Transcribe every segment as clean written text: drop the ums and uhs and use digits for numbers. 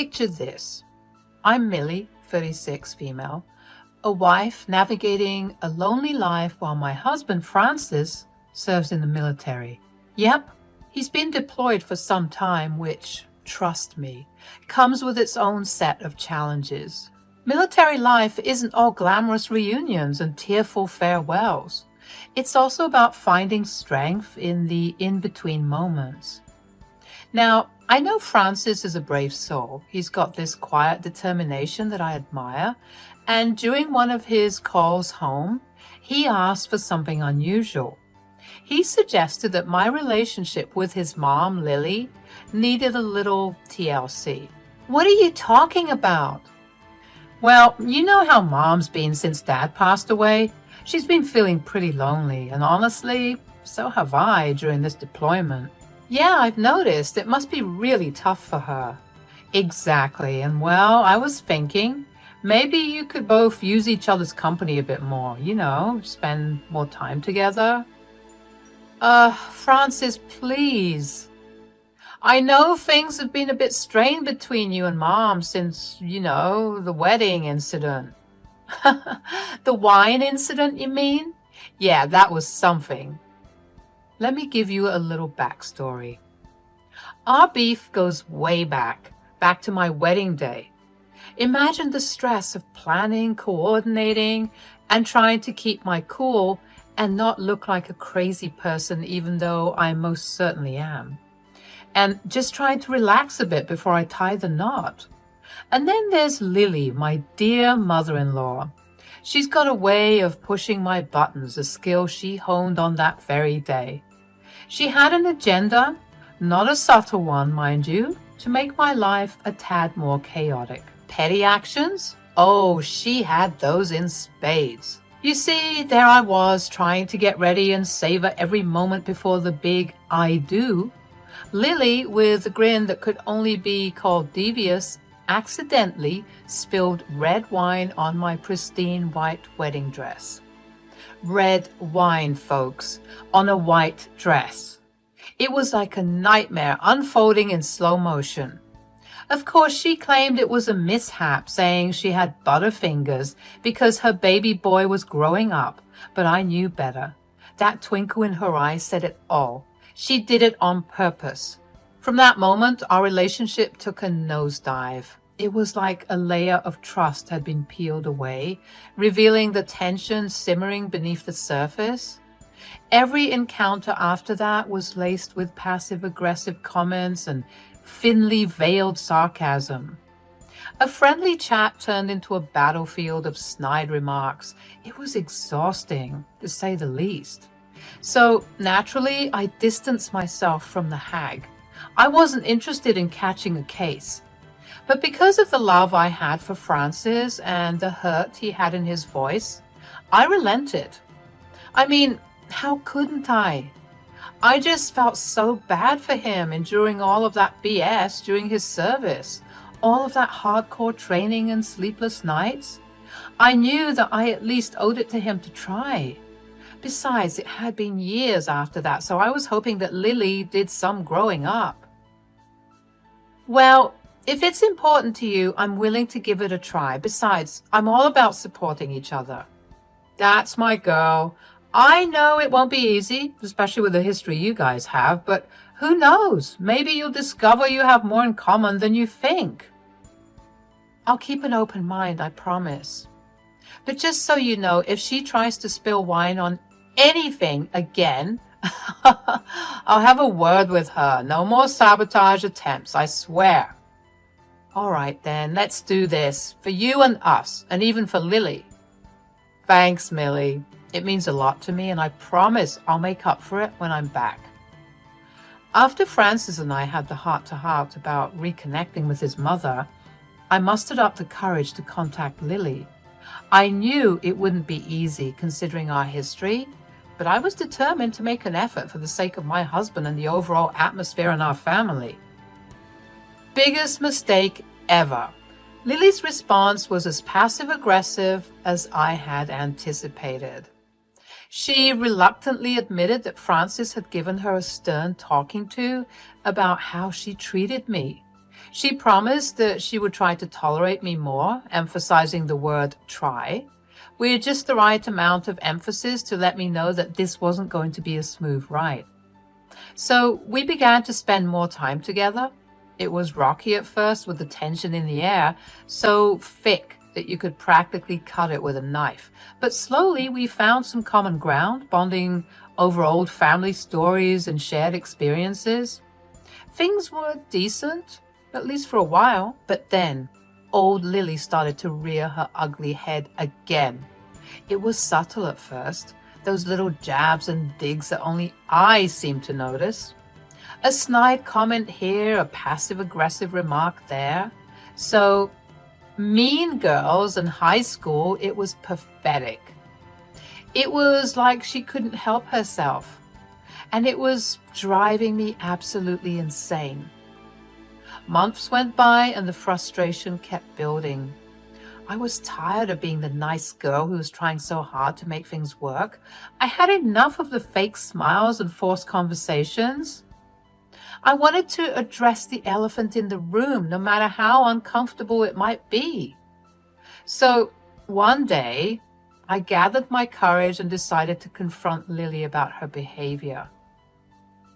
picture this. I'm Millie, 36, female, a wife navigating a lonely life while my husband, Francis, serves in the military. Yep, he's been deployed for some time, which, trust me, comes with its own set of challenges. Military life isn't all glamorous reunions and tearful farewells. It's also about finding strength in the in-between moments. Now, I know Francis is a brave soul. He's got this quiet determination that I admire, and during one of his calls home, he asked for something unusual. He suggested that my relationship with his mom, Lily, needed a little TLC. What are you talking about? Well, you know how Mom's been since Dad passed away. She's been feeling pretty lonely, and honestly, so have I during this deployment. Yeah, I've noticed. It must be really tough for her. Exactly, and well, I was thinking, maybe you could both use each other's company a bit more, spend more time together. Francis, please. I know things have been a bit strained between you and Mom since, the wedding incident. The wine incident, you mean? Yeah, that was something. Let me give you a little backstory. Our beef goes way back to my wedding day. Imagine the stress of planning, coordinating, and trying to keep my cool and not look like a crazy person, even though I most certainly am. And just trying to relax a bit before I tie the knot. And then there's Lily, my dear mother-in-law. She's got a way of pushing my buttons, a skill she honed on that very day. She had an agenda, not a subtle one, mind you, to make my life a tad more chaotic. Petty actions? Oh, she had those in spades. You see, there I was trying to get ready and savor every moment before the big I do. Lily, with a grin that could only be called devious, accidentally spilled red wine on my pristine white wedding dress. Red wine, folks, on a white dress. It was like a nightmare unfolding in slow motion. Of course, she claimed it was a mishap, saying she had butterfingers because her baby boy was growing up, but I knew better. That twinkle in her eye said it all. She did it on purpose. From that moment, our relationship took a nosedive. It was like a layer of trust had been peeled away, revealing the tension simmering beneath the surface. Every encounter after that was laced with passive-aggressive comments and thinly veiled sarcasm. A friendly chat turned into a battlefield of snide remarks. It was exhausting, to say the least. So, naturally, I distanced myself from the hag. I wasn't interested in catching a case. But because of the love I had for Francis and the hurt he had in his voice, I relented. I mean, how couldn't I? I just felt so bad for him enduring all of that BS during his service, all of that hardcore training and sleepless nights. I knew that I at least owed it to him to try. Besides, it had been years after that, so I was hoping that Lily did some growing up. Well, if it's important to you, I'm willing to give it a try. Besides, I'm all about supporting each other. That's my girl. I know it won't be easy, especially with the history you guys have, but who knows? Maybe you'll discover you have more in common than you think. I'll keep an open mind, I promise. But just so you know, if she tries to spill wine on anything again, I'll have a word with her. No more sabotage attempts, I swear. All right then, let's do this. For you and us, and even for Lily. Thanks, Millie. It means a lot to me, and I promise I'll make up for it when I'm back. After Francis and I had the heart-to-heart about reconnecting with his mother, I mustered up the courage to contact Lily. I knew it wouldn't be easy considering our history, but I was determined to make an effort for the sake of my husband and the overall atmosphere in our family. Biggest mistake ever. Lily's response was as passive-aggressive as I had anticipated. She reluctantly admitted that Francis had given her a stern talking to about how she treated me. She promised that she would try to tolerate me more, emphasizing the word try, with just the right amount of emphasis to let me know that this wasn't going to be a smooth ride. So we began to spend more time together. It was rocky at first with the tension in the air, so thick that you could practically cut it with a knife. But slowly we found some common ground, bonding over old family stories and shared experiences. Things were decent, at least for a while, but then old Lily started to rear her ugly head again. It was subtle at first, those little jabs and digs that only I seemed to notice. A snide comment here, a passive-aggressive remark there. So, mean girls in high school, it was pathetic. It was like she couldn't help herself, and it was driving me absolutely insane. Months went by and the frustration kept building. I was tired of being the nice girl who was trying so hard to make things work. I had enough of the fake smiles and forced conversations. I wanted to address the elephant in the room, no matter how uncomfortable it might be. So one day, I gathered my courage and decided to confront Lily about her behavior.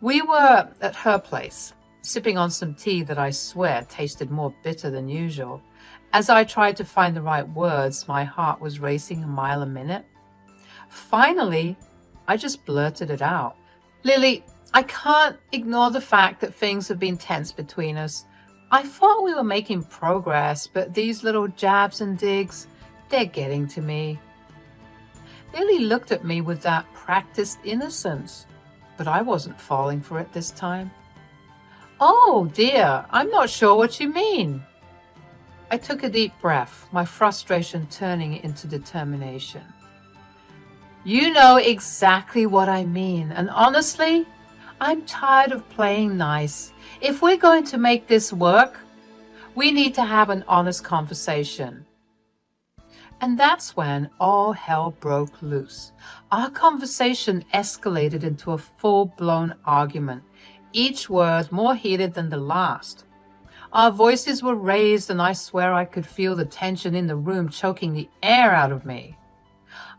We were at her place, sipping on some tea that I swear tasted more bitter than usual. As I tried to find the right words, my heart was racing a mile a minute. Finally, I just blurted it out. Lily, I can't ignore the fact that things have been tense between us. I thought we were making progress, but these little jabs and digs, they're getting to me. Lily looked at me with that practiced innocence, but I wasn't falling for it this time. Oh dear, I'm not sure what you mean. I took a deep breath, my frustration turning into determination. You know exactly what I mean, and honestly, I'm tired of playing nice. If we're going to make this work, we need to have an honest conversation. And that's when all hell broke loose. Our conversation escalated into a full-blown argument, each word more heated than the last. Our voices were raised, and I swear I could feel the tension in the room choking the air out of me.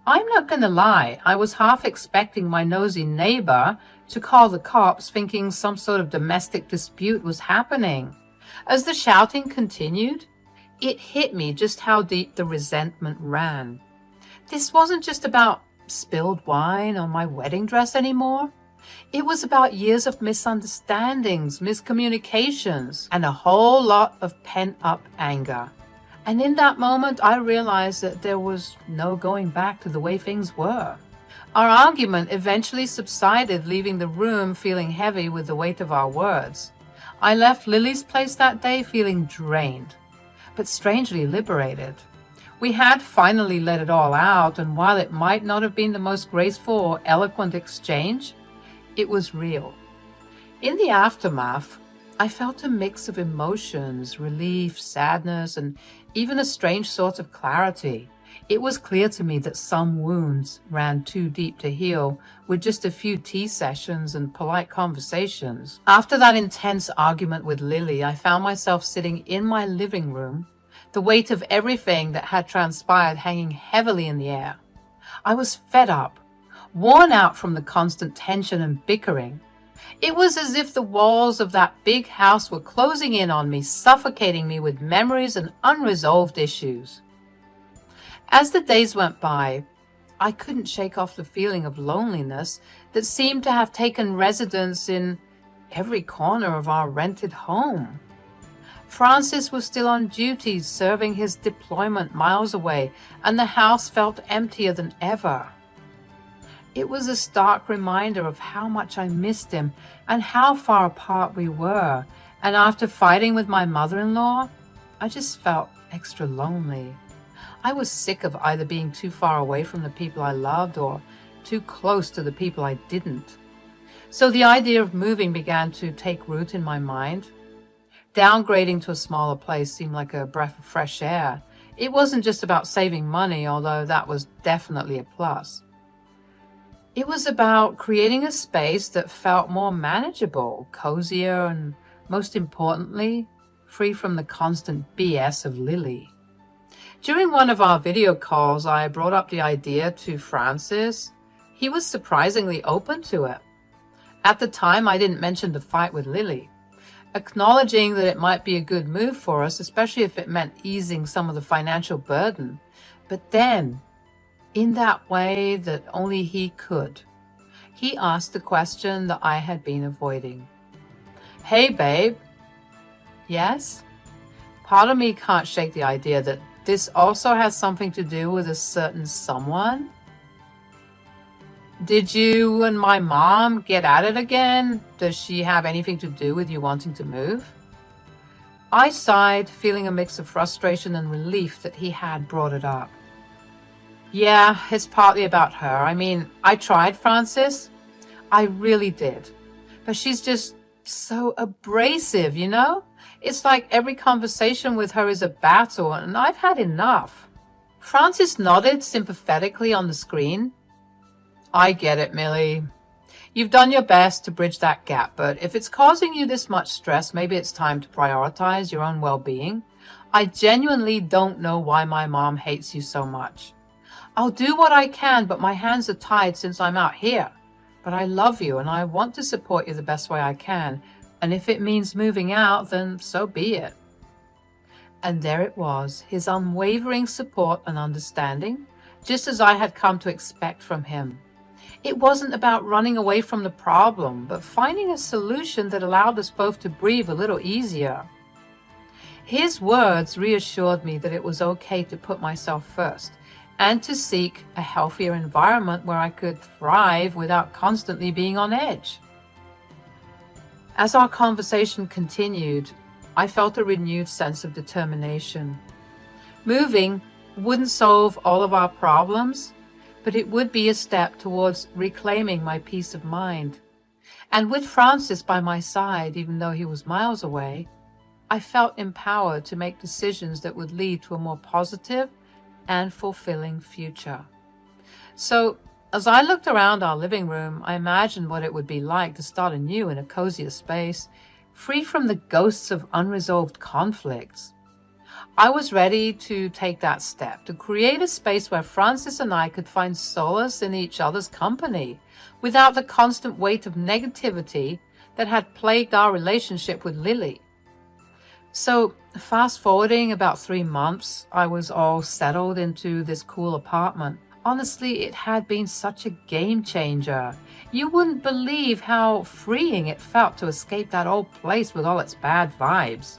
I'm not going to lie, I was half expecting my nosy neighbor to call the cops, thinking some sort of domestic dispute was happening. As the shouting continued, it hit me just how deep the resentment ran. This wasn't just about spilled wine on my wedding dress anymore. It was about years of misunderstandings, miscommunications, and a whole lot of pent-up anger. And in that moment, I realized that there was no going back to the way things were. Our argument eventually subsided, leaving the room feeling heavy with the weight of our words. I left Lily's place that day feeling drained, but strangely liberated. We had finally let it all out, and while it might not have been the most graceful or eloquent exchange, it was real. In the aftermath, I felt a mix of emotions, relief, sadness, and even a strange sort of clarity. It was clear to me that some wounds ran too deep to heal with just a few tea sessions and polite conversations. After that intense argument with Lily, I found myself sitting in my living room, the weight of everything that had transpired hanging heavily in the air. I was fed up, worn out from the constant tension and bickering. It was as if the walls of that big house were closing in on me, suffocating me with memories and unresolved issues. As the days went by, I couldn't shake off the feeling of loneliness that seemed to have taken residence in every corner of our rented home. Francis was still on duty, serving his deployment miles away, and the house felt emptier than ever. It was a stark reminder of how much I missed him and how far apart we were, and after fighting with my mother-in-law, I just felt extra lonely. I was sick of either being too far away from the people I loved or too close to the people I didn't. So the idea of moving began to take root in my mind. Downgrading to a smaller place seemed like a breath of fresh air. It wasn't just about saving money, although that was definitely a plus. It was about creating a space that felt more manageable, cozier, and most importantly, free from the constant BS of Lily. During one of our video calls, I brought up the idea to Francis. He was surprisingly open to it. At the time, I didn't mention the fight with Lily, acknowledging that it might be a good move for us, especially if it meant easing some of the financial burden. But then, in that way that only he could, he asked the question that I had been avoiding. Hey, babe. Yes? Part of me can't shake the idea that this also has something to do with a certain someone. Did you and my mom get at it again? Does she have anything to do with you wanting to move? I sighed, feeling a mix of frustration and relief that he had brought it up. Yeah, it's partly about her. I mean, I tried, Francis. I really did. But she's just so abrasive, you know? It's like every conversation with her is a battle, and I've had enough. Francis nodded sympathetically on the screen. I get it, Millie. You've done your best to bridge that gap, but if it's causing you this much stress, maybe it's time to prioritize your own well-being. I genuinely don't know why my mom hates you so much. I'll do what I can, but my hands are tied since I'm out here. But I love you, and I want to support you the best way I can. And if it means moving out, then so be it. And there it was, his unwavering support and understanding, just as I had come to expect from him. It wasn't about running away from the problem, but finding a solution that allowed us both to breathe a little easier. His words reassured me that it was okay to put myself first and to seek a healthier environment where I could thrive without constantly being on edge. As our conversation continued, I felt a renewed sense of determination. Moving wouldn't solve all of our problems, but it would be a step towards reclaiming my peace of mind. And with Francis by my side, even though he was miles away, I felt empowered to make decisions that would lead to a more positive and fulfilling future. So, as I looked around our living room, I imagined what it would be like to start anew in a cozier space, free from the ghosts of unresolved conflicts. I was ready to take that step, to create a space where Francis and I could find solace in each other's company, without the constant weight of negativity that had plagued our relationship with Lily. So, fast forwarding about 3 months, I was all settled into this cool apartment. Honestly, it had been such a game changer. You wouldn't believe how freeing it felt to escape that old place with all its bad vibes.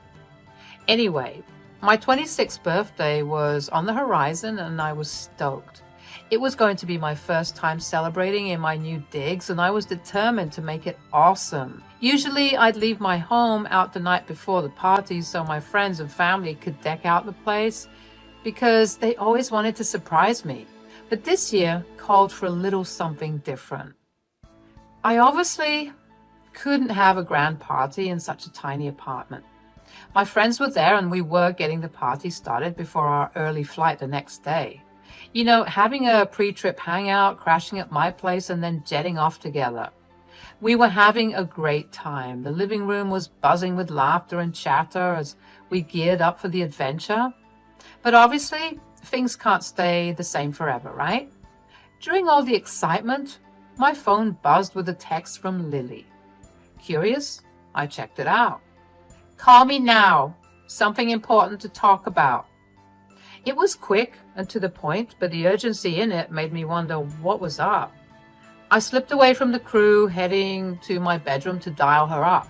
Anyway, my 26th birthday was on the horizon and I was stoked. It was going to be my first time celebrating in my new digs, and I was determined to make it awesome. Usually I'd leave my home out the night before the party so my friends and family could deck out the place, because they always wanted to surprise me. But this year called for a little something different. I obviously couldn't have a grand party in such a tiny apartment. My friends were there and we were getting the party started before our early flight the next day. You know, having a pre-trip hangout, crashing at my place, and then jetting off together. We were having a great time. The living room was buzzing with laughter and chatter as we geared up for the adventure. But obviously, things can't stay the same forever, right? During all the excitement, my phone buzzed with a text from Lily. Curious, I checked it out. Call me now. Something important to talk about. It was quick and to the point, but the urgency in it made me wonder what was up. I slipped away from the crew, heading to my bedroom to dial her up.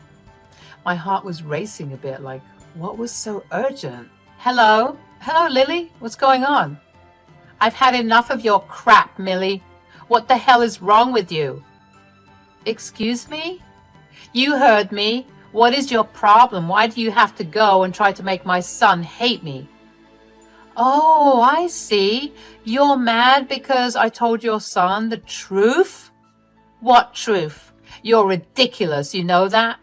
My heart was racing a bit, like, what was so urgent? Hello? Hello, Lily? What's going on? I've had enough of your crap, Millie. What the hell is wrong with you? Excuse me? You heard me. What is your problem? Why do you have to go and try to make my son hate me? Oh, I see. You're mad because I told your son the truth? What truth? You're ridiculous, you know that?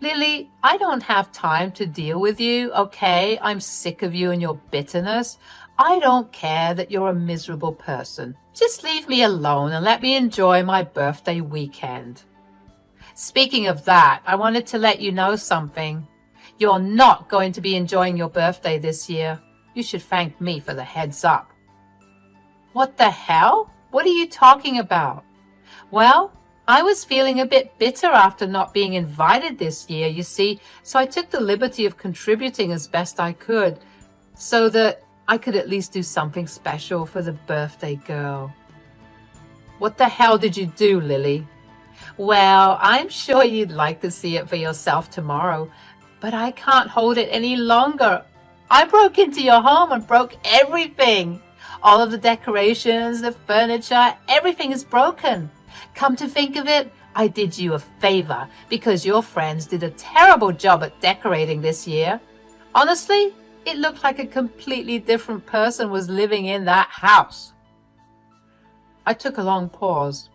Lily, I don't have time to deal with you, okay? I'm sick of you and your bitterness. I don't care that you're a miserable person. Just leave me alone and let me enjoy my birthday weekend. Speaking of that, I wanted to let you know something. You're not going to be enjoying your birthday this year. You should thank me for the heads up. What the hell? What are you talking about? Well, I was feeling a bit bitter after not being invited this year, you see, so I took the liberty of contributing as best I could so that I could at least do something special for the birthday girl. What the hell did you do, Lily? Well, I'm sure you'd like to see it for yourself tomorrow, but I can't hold it any longer. I broke into your home and broke everything. All of the decorations, the furniture, everything is broken. Come to think of it, I did you a favor because your friends did a terrible job at decorating this year. Honestly, it looked like a completely different person was living in that house. I took a long pause,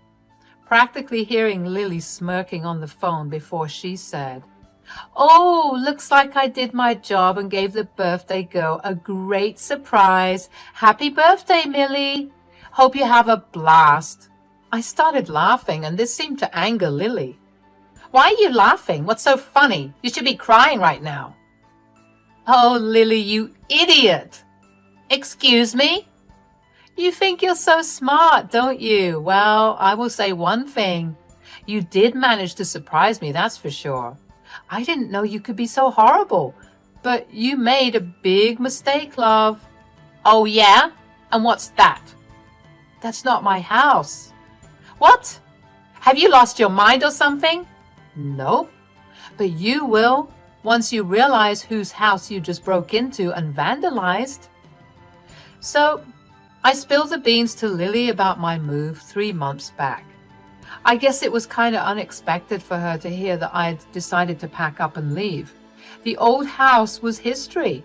practically hearing Lily smirking on the phone before she said, "Oh, looks like I did my job and gave the birthday girl a great surprise. Happy birthday, Millie. Hope you have a blast." I started laughing, and this seemed to anger Lily. "Why are you laughing? What's so funny? You should be crying right now." "Oh, Lily, you idiot." "Excuse me?" "You think you're so smart, don't you? Well, I will say one thing. You did manage to surprise me, that's for sure. I didn't know you could be so horrible, but you made a big mistake, love." "Oh, yeah? And what's that?" "That's not my house." "What? Have you lost your mind or something?" "Nope. But you will once you realize whose house you just broke into and vandalized." So I spilled the beans to Lily about my move 3 months back. I guess it was kind of unexpected for her to hear that I had decided to pack up and leave. The old house was history,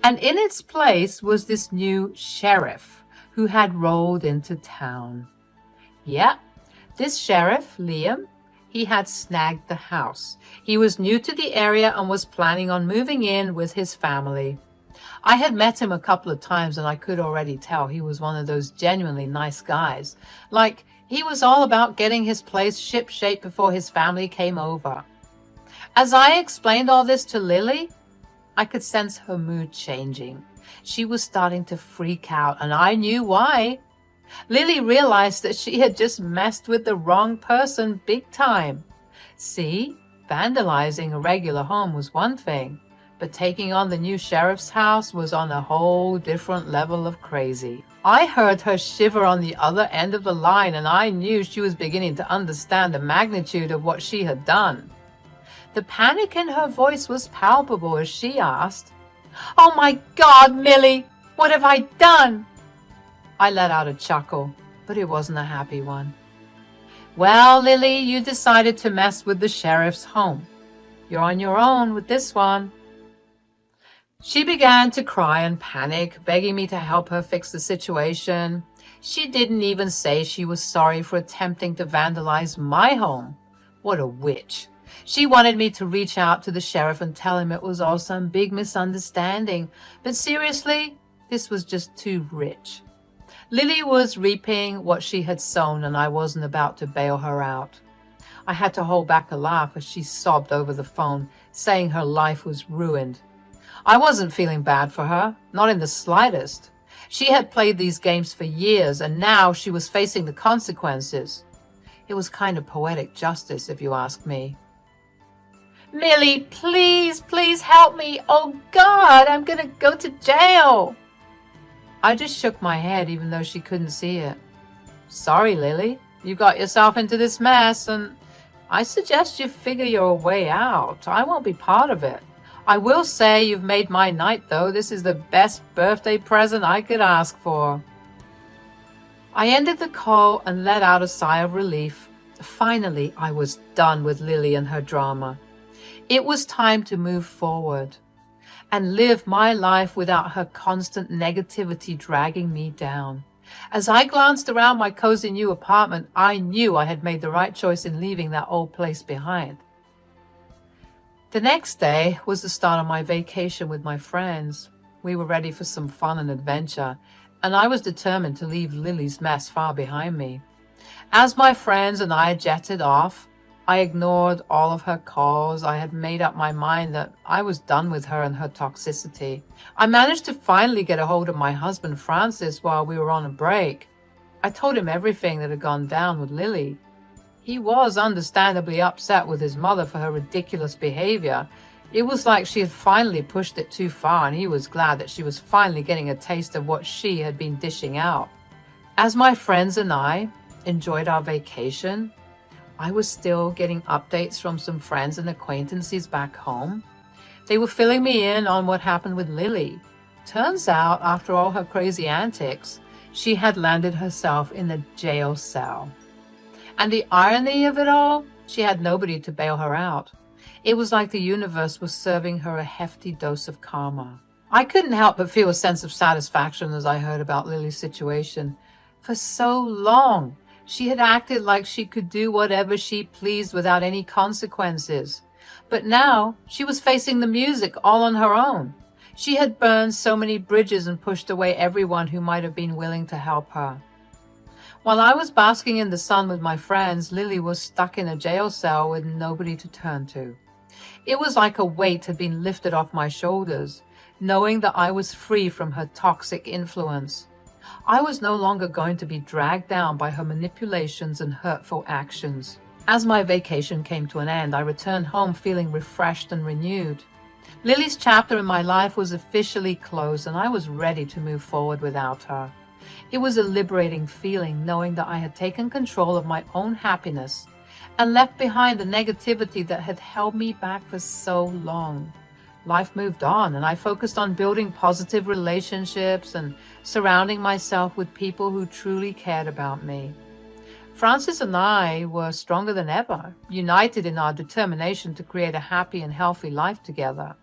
and in its place was this new sheriff who had rolled into town. Yeah, this sheriff, Liam, he had snagged the house. He was new to the area and was planning on moving in with his family. I had met him a couple of times and I could already tell he was one of those genuinely nice guys. Like, he was all about getting his place ship-shape before his family came over. As I explained all this to Lily, I could sense her mood changing. She was starting to freak out, and I knew why. Lily realized that she had just messed with the wrong person big time. See, vandalizing a regular home was one thing, but taking on the new sheriff's house was on a whole different level of crazy. I heard her shiver on the other end of the line, and I knew she was beginning to understand the magnitude of what she had done. The panic in her voice was palpable as she asked, "Oh my God, Millie, what have I done?" I let out a chuckle, but it wasn't a happy one. "Well, Lily, you decided to mess with the sheriff's home. You're on your own with this one." She began to cry and panic, begging me to help her fix the situation. She didn't even say she was sorry for attempting to vandalize my home. What a witch. She wanted me to reach out to the sheriff and tell him it was all some big misunderstanding. But seriously, this was just too rich. Lily was reaping what she had sown, and I wasn't about to bail her out. I had to hold back a laugh as she sobbed over the phone, saying her life was ruined. I wasn't feeling bad for her, not in the slightest. She had played these games for years, and now she was facing the consequences. It was kind of poetic justice, if you ask me. "Millie, please, please help me. Oh God, I'm gonna go to jail." I just shook my head, even though she couldn't see it. "Sorry, Lily, you got yourself into this mess, and I suggest you figure your way out. I won't be part of it. I will say you've made my night, though. This is the best birthday present I could ask for." I ended the call and let out a sigh of relief. Finally, I was done with Lily and her drama. It was time to move forward and live my life without her constant negativity dragging me down. As I glanced around my cozy new apartment, I knew I had made the right choice in leaving that old place behind. The next day was the start of my vacation with my friends. We were ready for some fun and adventure, and I was determined to leave Lily's mess far behind me. As my friends and I jetted off, I ignored all of her calls. I had made up my mind that I was done with her and her toxicity. I managed to finally get a hold of my husband, Francis, while we were on a break. I told him everything that had gone down with Lily. He was understandably upset with his mother for her ridiculous behavior. It was like she had finally pushed it too far, and he was glad that she was finally getting a taste of what she had been dishing out. As my friends and I enjoyed our vacation, I was still getting updates from some friends and acquaintances back home. They were filling me in on what happened with Lily. Turns out, after all her crazy antics, she had landed herself in a jail cell. And the irony of it all, she had nobody to bail her out. It was like the universe was serving her a hefty dose of karma. I couldn't help but feel a sense of satisfaction as I heard about Lily's situation. For so long, she had acted like she could do whatever she pleased without any consequences. But now, she was facing the music all on her own. She had burned so many bridges and pushed away everyone who might have been willing to help her. While I was basking in the sun with my friends, Lily was stuck in a jail cell with nobody to turn to. It was like a weight had been lifted off my shoulders, knowing that I was free from her toxic influence. I was no longer going to be dragged down by her manipulations and hurtful actions. As my vacation came to an end, I returned home feeling refreshed and renewed. Lily's chapter in my life was officially closed, and I was ready to move forward without her. It was a liberating feeling knowing that I had taken control of my own happiness and left behind the negativity that had held me back for so long. Life moved on, and I focused on building positive relationships and surrounding myself with people who truly cared about me. Francis and I were stronger than ever, united in our determination to create a happy and healthy life together.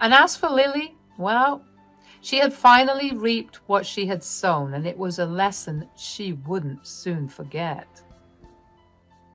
And as for Lily, well, she had finally reaped what she had sown, and it was a lesson she wouldn't soon forget.